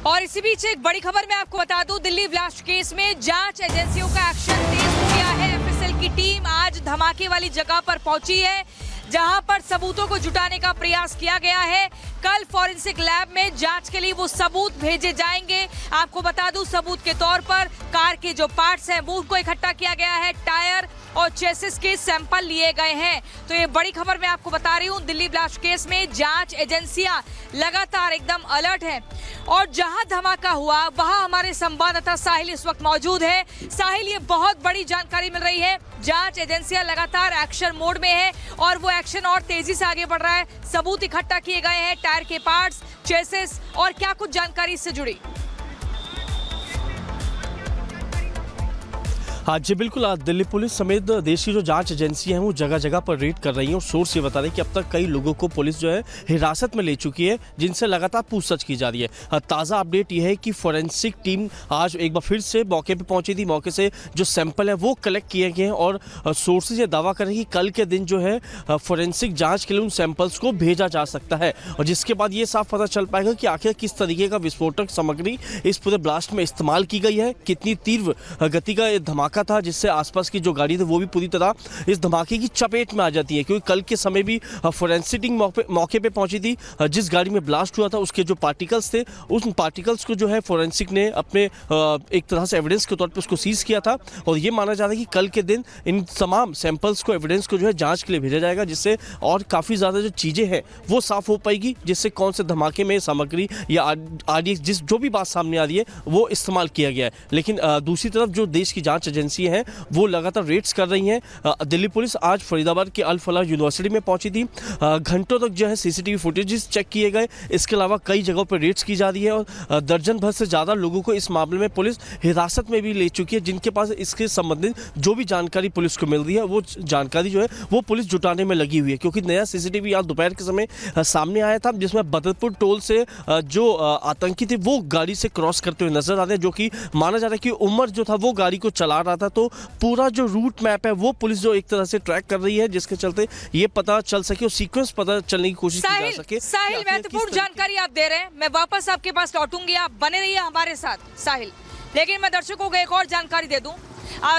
और इसी बीच एक बड़ी खबर मैं आपको बता दूं, दिल्ली ब्लास्ट केस में जांच एजेंसियों का एक्शन तेज हो गया है। एफएसएल की टीम आज धमाके वाली जगह पर पहुंची है, जहां पर सबूतों को जुटाने का प्रयास किया गया है। कल फॉरेंसिक लैब में जांच के लिए वो सबूत भेजे जाएंगे। आपको बता दूं, सबूत के तौर पर कार के जो पार्ट्स हैं वो उनको इकट्ठा किया गया है, टायर और चेसिस के सैंपल लिए गए हैं। तो ये बड़ी खबर मैं आपको बता रही हूँ, दिल्ली ब्लास्ट केस में जांच एजेंसियां लगातार एकदम अलर्ट हैं। और जहां धमाका हुआ वहां हमारे संवाददाता साहिल इस वक्त मौजूद है। साहिल, ये बहुत बड़ी जानकारी मिल रही है, जांच एजेंसियां लगातार एक्शन मोड में है और वो एक्शन और तेजी से आगे बढ़ रहा है। सबूत इकट्ठा किए गए हैं, टायर के पार्ट्स, चेसिस, और क्या कुछ जानकारी इससे जुड़ी? हाँ जी बिल्कुल, आज दिल्ली पुलिस समेत देश की जो जांच एजेंसियां हैं वो जगह जगह पर रेड कर रही हैं और सोर्स ये बता रहे हैं कि अब तक कई लोगों को पुलिस जो है हिरासत में ले चुकी है, जिनसे लगातार पूछताछ की जा रही है। ताज़ा अपडेट ये है कि फॉरेंसिक टीम आज एक बार फिर से मौके पे पहुंची थी। मौके से जो सैंपल है वो कलेक्ट किए गए हैं और सोर्सेज ये दावा कर रहे हैं कि कल के दिन जो है फॉरेंसिक जाँच के लिए उन सैंपल्स को भेजा जा सकता है, और जिसके बाद ये साफ पता चल पाएगा कि आखिर किस तरीके का विस्फोटक सामग्री इस पूरे ब्लास्ट में इस्तेमाल की गई है, कितनी तीव्र गति का धमाका था जिससे आसपास की जो गाड़ी थी वो भी पूरी तरह इस धमाके की चपेट में आ जाती है। क्योंकि कल के समय भी फॉरेंसिक टीम मौके पे पहुंची थी। जिस गाड़ी में ब्लास्ट हुआ था उसके जो पार्टिकल्स थे, उस पार्टिकल्स को जो है फॉरेंसिक ने अपने एक तरह से एविडेंस के तौर पे उसको सीज किया था, और ये माना जा रहा है कि कल के दिन इन तमाम सैंपल्स को, एविडेंस को जो है जांच के लिए भेजा जाएगा, जिससे और काफ़ी ज़्यादा जो चीज़ें हैं वो साफ हो पाएगी, जिससे कौन से धमाके में सामग्री या आदि जिस जो भी बात सामने आ रही है वो इस्तेमाल किया गया है। लेकिन दूसरी तरफ जो देश की जांच एजेंसी हैं वो लगातार रेड्स कर रही हैं। दिल्ली पुलिस आज फरीदाबाद के अल फलाह यूनिवर्सिटी में पहुंची थी। घंटों तक जो है सीसीटीवी फुटेजेस चेक किए गए। इसके अलावा कई जगहों पर रेड्स की जा रही है और दर्जन भर से ज़्यादा लोगों को इस मामले में पुलिस हिरासत में भी ले चुकी है, जिनके पास इसके संबंधित जो भी जानकारी पुलिस को मिल रही है वो जानकारी जो है वो पुलिस जुटाने में लगी हुई है। क्योंकि नया सीसीटीवी आज दोपहर के समय सामने आया था, जिसमें बदरपुर टोल से जो आतंकी थे वो गाड़ी से क्रॉस करते हुए नजर आ रहे हैं, जो कि माना जा रहा है कि उमर जो था वो गाड़ी को चला रहा था। तो पूरा जो रूट मैप है वो पुलिस जो एक तरह से ट्रैक कर रही है, जिसके चलते ये पता चल सके और सीक्वेंस पता चलने की कोशिश की जा सके। साहिल, महत्वपूर्ण जानकारी आप दे रहे हैं, मैं वापस आपके पास लौटूंगी, आप बने रहिए हमारे साथ साहिल। लेकिन मैं दर्शकों को एक और जानकारी दे दूं,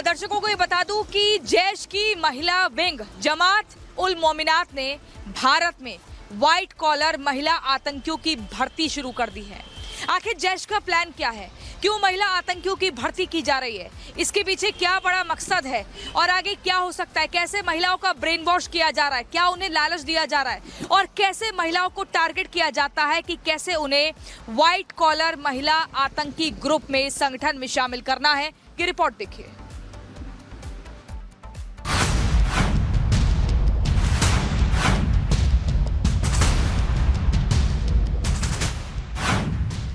दर्शकों को ये बता दूं कि जैश की महिला विंग जमात उल मोमिनात ने भारत में व्हाइट कॉलर महिला आतंकियों की भर्ती शुरू कर दी है। आखिर जैश का प्लान क्या है, क्यों महिला आतंकियों की भर्ती की जा रही है, इसके पीछे क्या बड़ा मकसद है और आगे क्या हो सकता है, कैसे महिलाओं का ब्रेन वॉश किया जा रहा है, क्या उन्हें लालच दिया जा रहा है और कैसे महिलाओं को टारगेट किया जाता है कि कैसे उन्हें व्हाइट कॉलर महिला आतंकी ग्रुप में, संगठन में शामिल करना है। ये रिपोर्ट देखिए।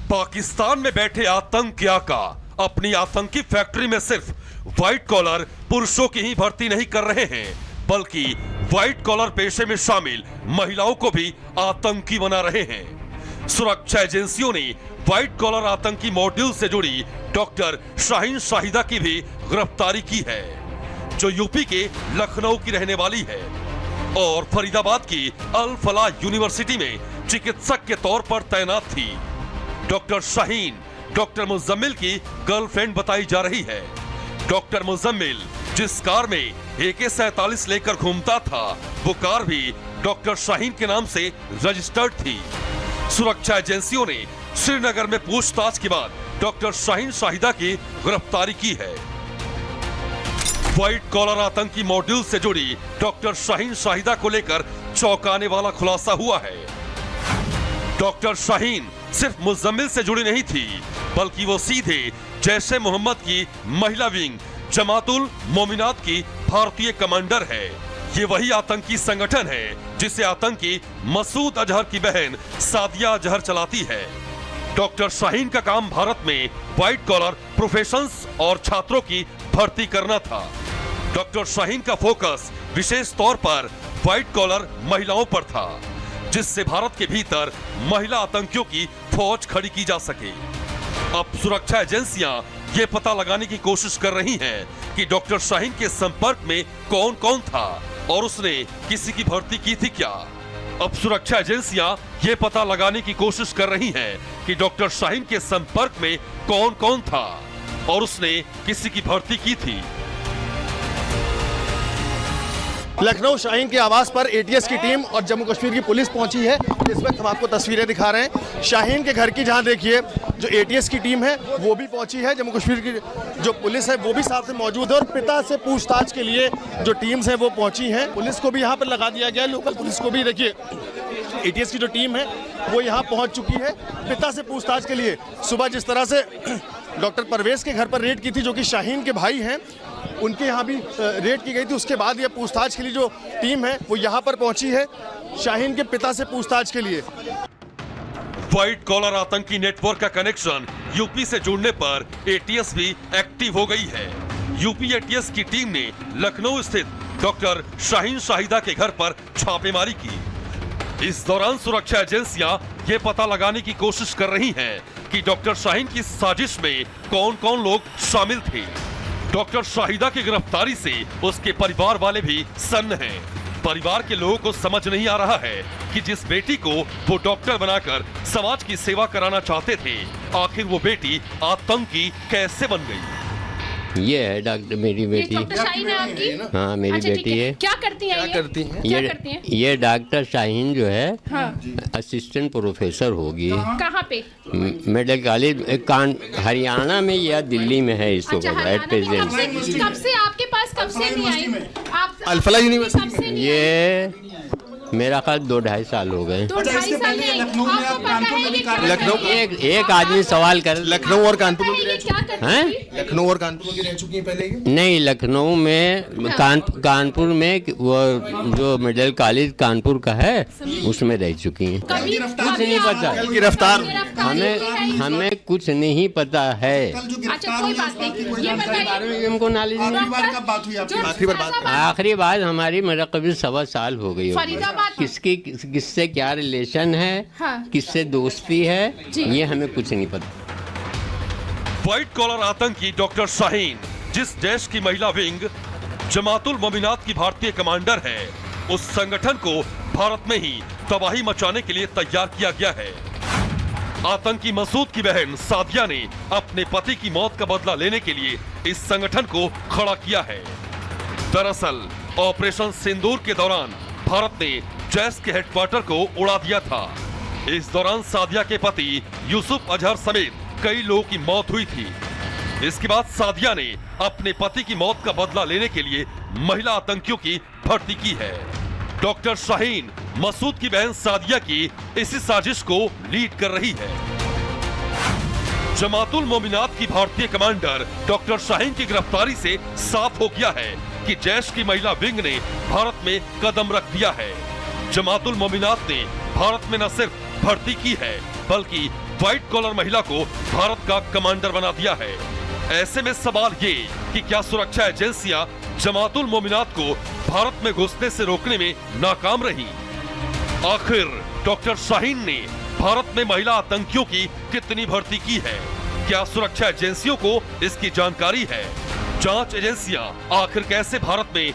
पाकिस्तान में बैठे आतंकिया का अपनी आतंकी फैक्ट्री में सिर्फ व्हाइट कॉलर पुरुषों की ही भर्ती नहीं कर रहे हैं, बल्कि व्हाइट कॉलर पेशे में शामिल महिलाओं को भी आतंकी बना रहे हैं। सुरक्षा एजेंसियों ने व्हाइट कॉलर आतंकी मॉड्यूल से जुड़ी डॉक्टर शाहीन शाहिदा की भी गिरफ्तारी की है, जो यूपी के लखनऊ की रहने वाली है और फरीदाबाद की अल फलाह यूनिवर्सिटी में चिकित्सक के तौर पर तैनात थी। डॉक्टर शाहीन डॉक्टर मुजम्मिल की गर्लफ्रेंड बताई जा रही है। डॉक्टर मुजम्मिल जिस कार में AK-47 लेकर घूमता था, वो कार भी डॉक्टर शाहीन के नाम से रजिस्टर्ड थी। सुरक्षा एजेंसियों ने श्रीनगर में पूछताछ के बाद डॉक्टर शाहीन शाहिदा की गिरफ्तारी की है। व्हाइट कॉलर आतंकी मॉड्यूल से जुड़ी डॉक्टर शाहीन शाहिदा को लेकर चौंकाने वाला खुलासा हुआ है। डॉक्टर शाहीन सिर्फ मुजम्मिल से जुड़ी नहीं थी, बल्कि वो सीधे जैश-ए मोहम्मद की महिला विंग जमातुल मोमिनात की भारतीय कमांडर है। ये वही आतंकी संगठन है जिसे आतंकी मसूद अजहर की बहन सादिया अजहर चलाती है। डॉक्टर शाहीन का काम भारत में व्हाइट कॉलर प्रोफेशंस और छात्रों की भर्ती करना था। डॉक्टर शाहीन का फोकस विशेष तौर पर व्हाइट कॉलर महिलाओं पर था, जिससे भारत के भीतर महिला आतंकियों की फौज खड़ी की जा सके। अब सुरक्षा एजेंसियां ये पता लगाने की कोशिश कर रही हैं कि डॉक्टर शाहीन के संपर्क में कौन कौन था और उसने किसी की भर्ती की थी क्या। अब सुरक्षा एजेंसियां ये पता लगाने की कोशिश कर रही हैं कि डॉक्टर शाहीन के संपर्क में कौन कौन था और उसने किसी की भर्ती की थी। लखनऊ शाहीन के आवास पर एटीएस की टीम और जम्मू कश्मीर की पुलिस पहुंची है। इस वक्त हम आपको तस्वीरें दिखा रहे हैं शाहीन के घर की, जहां देखिए जो एटीएस की टीम है वो भी पहुंची है, जम्मू कश्मीर की जो पुलिस है वो भी साथ में मौजूद है और पिता से पूछताछ के लिए जो टीम्स हैं वो पहुंची हैं। पुलिस को भी यहाँ पर लगा दिया गया है, लोकल पुलिस को भी। देखिए एटीएस की जो टीम है वो यहाँ पहुँच चुकी है पिता से पूछताछ के लिए। सुबह जिस तरह से डॉक्टर परवेज के घर पर रेड की थी, जो कि शाहीन के भाई हैं, उनके यहाँ भी रेड की गई थी। उसके बाद ये पूछताछ के लिए जो टीम है वो यहाँ पर पहुंची है शाहीन के पिता से पूछताछ के लिए। व्हाइट कॉलर आतंकी नेटवर्क का कनेक्शन यूपी से जुड़ने पर एटीएस भी एक्टिव हो गई है। यूपी एटीएस की टीम ने लखनऊ स्थित डॉक्टर शाहीन शाहिदा के घर पर छापेमारी की। इस दौरान सुरक्षा एजेंसियां ये पता लगाने की कोशिश कर रही हैं कि डॉक्टर शाहीन की साजिश में कौन कौन लोग शामिल थे। डॉक्टर शाहिदा की गिरफ्तारी से उसके परिवार वाले भी सन्न हैं। परिवार के लोगों को समझ नहीं आ रहा है कि जिस बेटी को वो डॉक्टर बनाकर समाज की सेवा कराना चाहते थे, आखिर वो बेटी आतंकी कैसे बन गई। ये है डॉक्टर मेरी बेटी। डॉक्टर शाहीन है आपकी? हाँ मेरी अच्छा, बेटी है। क्या करती हैं? क्या करती हैं? क्या करती हैं? ये डॉक्टर शाहीन जो है हाँ। असिस्टेंट प्रोफेसर होगी। कहाँ पे? मेडिकल कॉलेज हरियाणा में या दिल्ली में है इस अच्छा, वक्त हरियाणा में। प्रेजेंट। कब से आपके पास कब से नहीं आई? आप अल्फला यूनिवर्सिटी कब से नहीं आई? ये मेरा ख्याल 2-2.5 साल हो गए। 2-2.5 साल नहीं आई। आपको पता है ये क्या लखनऊ करती है? एक आदमी सवाल कर लखनऊ और कानपुर में भी ये रह क्या करती हैं? है? लखनऊ और कानपुर में भी रह चुकी हैं पहले ये? नहीं, लखनऊ में कानपुर में वो जो मेडिकल कॉलेज कानपुर का है उसमें रह चुकी हैं। कभी कुछ नहीं पता। कल गिरफ्तार हमें कुछ नहीं पता है। अच्छा कोई बात नहीं, ये बताइए हमको नॉलेज नहीं। आखिरी बार बात आखिरी बात हमारी मेरा कभी 1.25 साल हो गई होगी। फरीदाबाद किससे क्या रिलेशन है, हाँ। किससे दोस्ती है, ये हमें कुछ नहीं पता। व्हाइट कॉलर आतंकी डॉक्टर शाहीन जिस देश की महिला विंग जमातुल मोमिनात की भारतीय कमांडर है, उस संगठन को भारत में ही तबाही मचाने के लिए तैयार किया गया है। आतंकी मसूद की बहन सादिया ने अपने पति की मौत का बदला लेने के लिए इस संगठन को खड़ा किया है। दरअसल ऑपरेशन सिंदूर के दौरान भारत ने जैश के हेडक्वार्टर को उड़ा दिया था। इस दौरान सादिया के पति यूसुफ अजहर समेत कई लोगों की मौत हुई थी। इसके बाद सादिया ने अपने पति की मौत का बदला लेने के लिए महिला आतंकियों की भर्ती की है। डॉक्टर शाहीन मसूद की बहन सादिया की इसी साजिश को लीड कर रही है। जमातुल मोमिनात की भारतीय कमांडर डॉक्टर शाहीन की गिरफ्तारी से साफ हो गया है कि जैश की महिला विंग ने भारत में कदम रख दिया है। जमातुल मोमिनात ने भारत में न सिर्फ भर्ती की है बल्कि व्हाइट कॉलर महिला को भारत का कमांडर बना दिया है। ऐसे में सवाल ये कि क्या सुरक्षा एजेंसियां जमातुल मोमिनात को भारत में घुसने से रोकने में नाकाम रही? आखिर डॉक्टर शाहीन ने भारत में महिला आतंकियों की कितनी भर्ती की है? क्या सुरक्षा एजेंसियों को इसकी जानकारी है? जांच एजेंसियां आखिर कैसे भारत में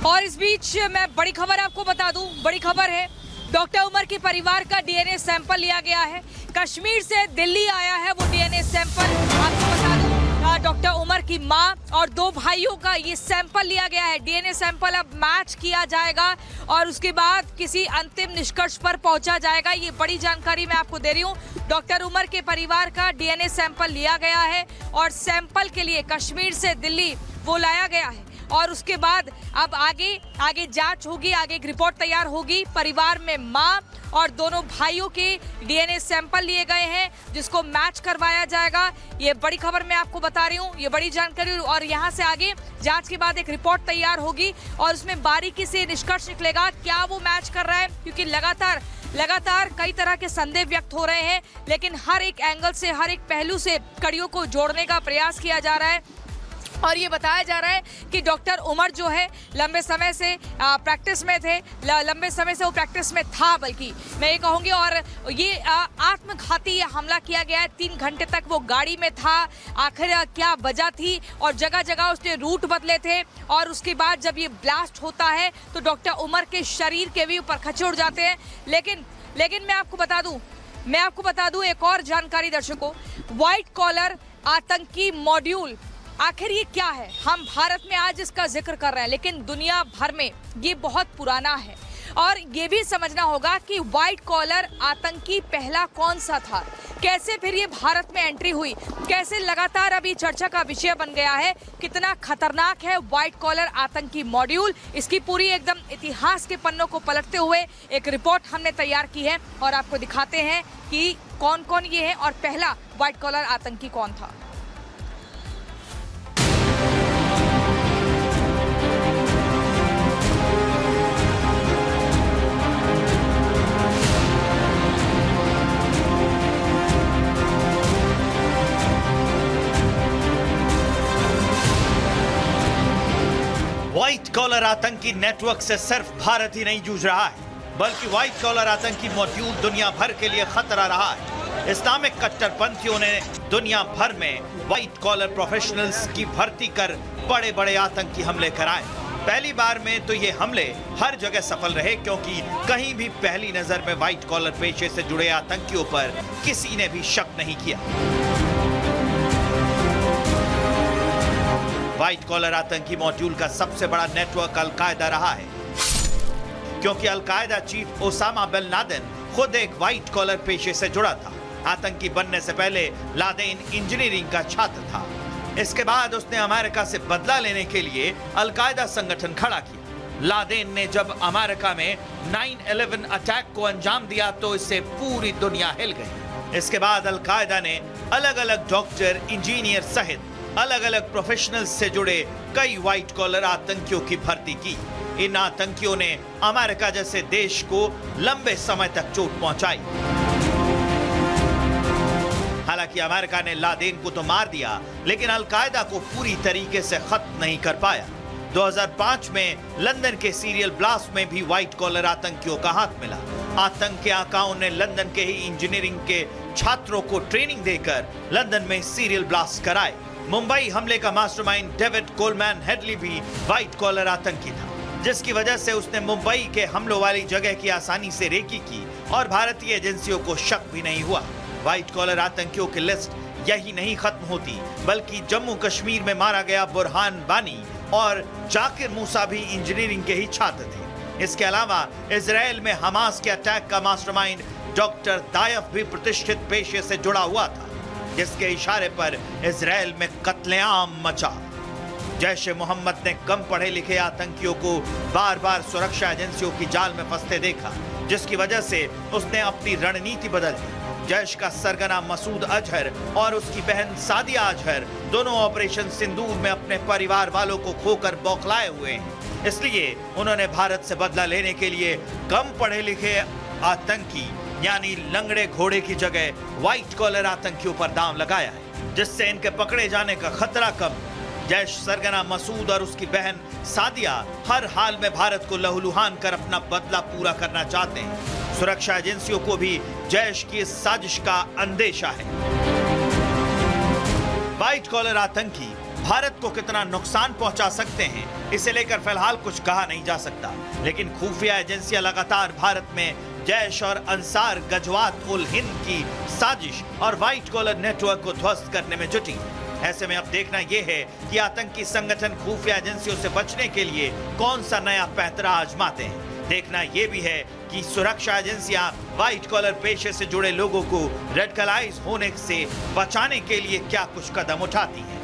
और इस बीच मैं बड़ी खबर आपको बता दूं, बड़ी खबर है, डॉक्टर उमर के परिवार का डीएनए सैंपल लिया गया है। कश्मीर से दिल्ली आया है वो डीएनए सैंपल। आपको बता दूं डॉक्टर उमर की मां और 2 भाइयों का ये सैंपल लिया गया है। डीएनए सैंपल अब मैच किया जाएगा और उसके बाद किसी अंतिम निष्कर्ष पर पहुंचा जाएगा। ये बड़ी जानकारी मैं आपको दे रही हूँ। डॉक्टर उमर के परिवार का डीएनए सैंपल लिया गया है और सैंपल के लिए कश्मीर से दिल्ली वो लाया गया है और उसके बाद अब आगे जांच होगी, आगे एक रिपोर्ट तैयार होगी। परिवार में मां और दोनों भाइयों के डीएनए सैंपल लिए गए हैं जिसको मैच करवाया जाएगा। ये बड़ी खबर मैं आपको बता रही हूँ, ये बड़ी जानकारी। और यहाँ से आगे जांच के बाद एक रिपोर्ट तैयार होगी और उसमें बारीकी से निष्कर्ष निकलेगा क्या वो मैच कर रहा है, क्योंकि लगातार कई तरह के संदेह व्यक्त हो रहे हैं, लेकिन हर एक एंगल से, हर एक पहलू से कड़ियों को जोड़ने का प्रयास किया जा रहा है। और ये बताया जा रहा है कि डॉक्टर उमर जो है लंबे समय से प्रैक्टिस में थे, लंबे समय से वो प्रैक्टिस में था, बल्कि मैं ये कहूँगी। और ये आत्मघाती हमला किया गया है। 3 घंटे तक वो गाड़ी में था। आखिर क्या वजह थी? और जगह जगह उसने रूट बदले थे। और उसके बाद जब ये ब्लास्ट होता है तो डॉक्टर उमर के शरीर के भी ऊपर खच्चे उड़ जाते हैं। लेकिन मैं आपको बता दूं एक और जानकारी दर्शकों, व्हाइट कॉलर आतंकी मॉड्यूल आखिर ये क्या है? हम भारत में आज इसका जिक्र कर रहे हैं, लेकिन दुनिया भर में ये बहुत पुराना है। और ये भी समझना होगा कि व्हाइट कॉलर आतंकी पहला कौन सा था, कैसे फिर ये भारत में एंट्री हुई, कैसे लगातार अभी चर्चा का विषय बन गया है, कितना खतरनाक है व्हाइट कॉलर आतंकी मॉड्यूल। इसकी पूरी एकदम इतिहास के पन्नों को पलटते हुए एक रिपोर्ट हमने तैयार की है और आपको दिखाते हैं कि कौन कौन ये है और पहला व्हाइट कॉलर आतंकी कौन था। व्हाइट कॉलर आतंकी नेटवर्क से सिर्फ भारत ही नहीं जूझ रहा है, बल्कि व्हाइट कॉलर आतंकी मॉड्यूल दुनिया भर के लिए खतरा रहा है। इस्लामिक कट्टरपंथियों ने दुनिया भर में व्हाइट कॉलर प्रोफेशनल्स की भर्ती कर बड़े बड़े आतंकी हमले कराए। पहली बार में तो ये हमले हर जगह सफल रहे, क्योंकि कहीं भी पहली नजर में व्हाइट कॉलर पेशे से जुड़े आतंकियों पर किसी ने भी शक नहीं किया। व्हाइट कॉलर आतंकी मॉड्यूल का सबसे बड़ा नेटवर्क अलकायदा रहा है, क्योंकि Al Qaeda chief Osama bin Laden खुद एक व्हाइट कॉलर पेशे से जुड़ा था। आतंकी बनने से पहले लादेन इंजीनियरिंग का छात्र था। इसके बाद उसने अमेरिका से बदला लेने के लिए अलकायदा संगठन खड़ा किया। लादेन ने जब अमेरिका में 9/11 अटैक को अंजाम दिया तो इससे पूरी दुनिया हिल गई। इसके बाद अलकायदा ने अलग अलग डॉक्टर, इंजीनियर सहित अलग अलग प्रोफेशनल्स से जुड़े कई व्हाइट कॉलर आतंकियों की भर्ती की। इन आतंकियों ने अमेरिका जैसे देश को लंबे समय तक चोट पहुंचाई। हालांकि अमेरिका ने लादेन को तो मार दिया, लेकिन अलकायदा को पूरी तरीके से खत्म नहीं कर पाया। 2005 में लंदन के सीरियल ब्लास्ट में भी व्हाइट कॉलर आतंकियों का हाथ मिला। आतंक के आकाओं ने लंदन के ही इंजीनियरिंग के छात्रों को ट्रेनिंग देकर लंदन में सीरियल ब्लास्ट कराए। मुंबई हमले का मास्टरमाइंड डेविड कोलमैन हेडली भी व्हाइट कॉलर आतंकी था, जिसकी वजह से उसने मुंबई के हमलों वाली जगह की आसानी से रेकी की और भारतीय एजेंसियों को शक भी नहीं हुआ। व्हाइट कॉलर आतंकियों की लिस्ट यही नहीं खत्म होती, बल्कि जम्मू कश्मीर में मारा गया बुरहान बानी और जाकिर मूसा भी इंजीनियरिंग के ही छात्र थे। इसके अलावा इजराइल में हमास के अटैक का मास्टरमाइंड डॉक्टर दायफ भी प्रतिष्ठित पेशे से जुड़ा हुआ था, जिसके इशारे पर इजराइल में कत्लेआम मचा। जैश ए मोहम्मद ने कम पढ़े लिखे आतंकियों को बार बार सुरक्षा एजेंसियों की जाल में फंसते देखा, जिसकी वजह से उसने अपनी रणनीति बदल दी। जैश का सरगना मसूद अजहर और उसकी बहन सादिया अजहर दोनों ऑपरेशन सिंदूर में अपने परिवार वालों को खोकर बौखलाए हुए हैं। इसलिए उन्होंने भारत से बदला लेने के लिए कम पढ़े लिखे आतंकी यानी लंगड़े घोड़े की जगह व्हाइट कॉलर आतंकियों पर दांव लगाया है, जिससे इनके पकड़े जाने का खतरा कम। जैश सरगना मसूद और उसकी बहन सादिया हर हाल में भारत को लहूलुहान कर अपना बदला पूरा करना चाहते हैं। सुरक्षा एजेंसियों को भी जैश की इस साजिश का अंदेशा है। व्हाइट कॉलर आतंकी भारत को कितना नुकसान पहुंचा सकते हैं, इसे लेकर फिलहाल कुछ कहा नहीं जा सकता, लेकिन खुफिया एजेंसियां लगातार भारत में जैश और अंसार गजवात उल हिंद की साजिश और व्हाइट कॉलर नेटवर्क को ध्वस्त करने में जुटी। ऐसे में अब देखना यह है कि आतंकी संगठन खुफिया एजेंसियों से बचने के लिए कौन सा नया पैंतरा आजमाते हैं। देखना यह भी है कि सुरक्षा एजेंसियां व्हाइट कॉलर पेशे से जुड़े लोगों को रेडिकलाइज होने से बचाने के लिए क्या कुछ कदम उठाती हैं।